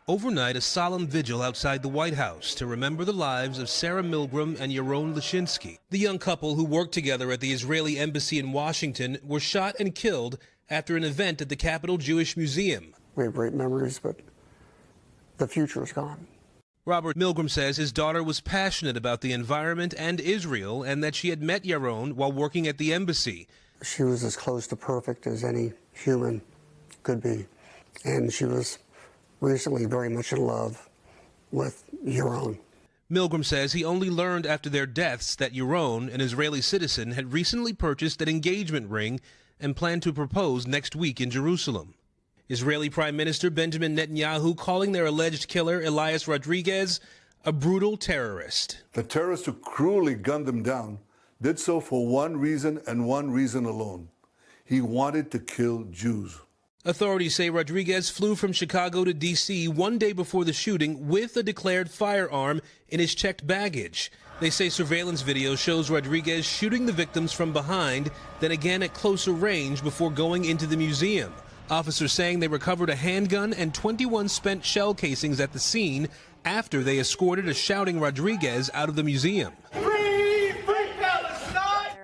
Overnight, a solemn vigil outside the White House to remember the lives of Sarah Milgrim and Yaron Lischinsky. The young couple who worked together at the Israeli embassy in Washington were shot and killed after an event at the Capitol Jewish Museum. We have great memories, but the future is gone. Robert Milgrim says his daughter was passionate about the environment and Israel and that she had met Yaron while working at the embassy. She was as close to perfect as any human could be, and she was recently very much in love with Yaron. Milgrim says he only learned after their deaths that Yaron, an Israeli citizen, had recently purchased an engagement ring and planned to propose next week in Jerusalem. Israeli Prime Minister Benjamin Netanyahu calling their alleged killer, Elias Rodriguez, a brutal terrorist. The terrorists who cruelly gunned them down did so for one reason and one reason alone. He wanted to kill Jews. Authorities say Rodriguez flew from Chicago to D.C. one day before the shooting with a declared firearm in his checked baggage. They say surveillance video shows Rodriguez shooting the victims from behind, then again at closer range before going into the museum. Officers saying they recovered a handgun and 21 spent shell casings at the scene after they escorted a shouting Rodriguez out of the museum.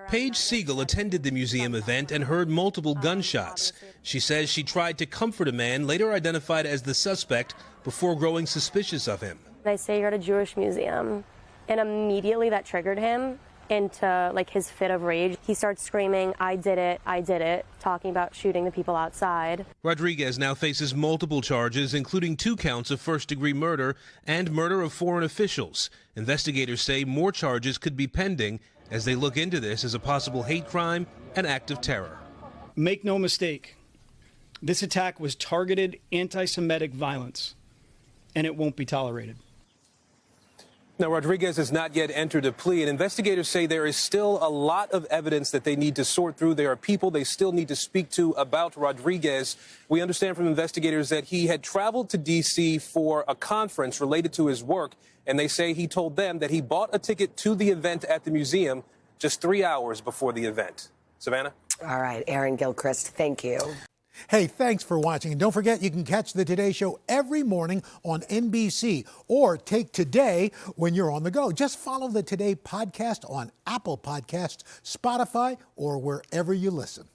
Paige Siegel attended the museum event and heard multiple gunshots. She says she tried to comfort a man later identified as the suspect before growing suspicious of him. They say you're at a Jewish museum, and immediately that triggered him into like his fit of rage. He starts screaming, I did it, talking about shooting the people outside. Rodriguez now faces multiple charges, including 2 counts of first-degree murder and murder of foreign officials. Investigators say more charges could be pending as they look into this as a possible hate crime and act of terror. Make no mistake, this attack was targeted anti-Semitic violence, and it won't be tolerated. Now, Rodriguez has not yet entered a plea, and investigators say there is still a lot of evidence that they need to sort through. There are people they still need to speak to about Rodriguez. We understand from investigators that he had traveled to D.C. for a conference related to his work, and they say he told them that he bought a ticket to the event at the museum just 3 hours before the event. Savannah? All right, Aaron Gilchrist, thank you. Hey, thanks for watching. And don't forget, you can catch the Today Show every morning on NBC or take Today when you're on the go. Just follow the Today podcast on Apple Podcasts, Spotify, or wherever you listen.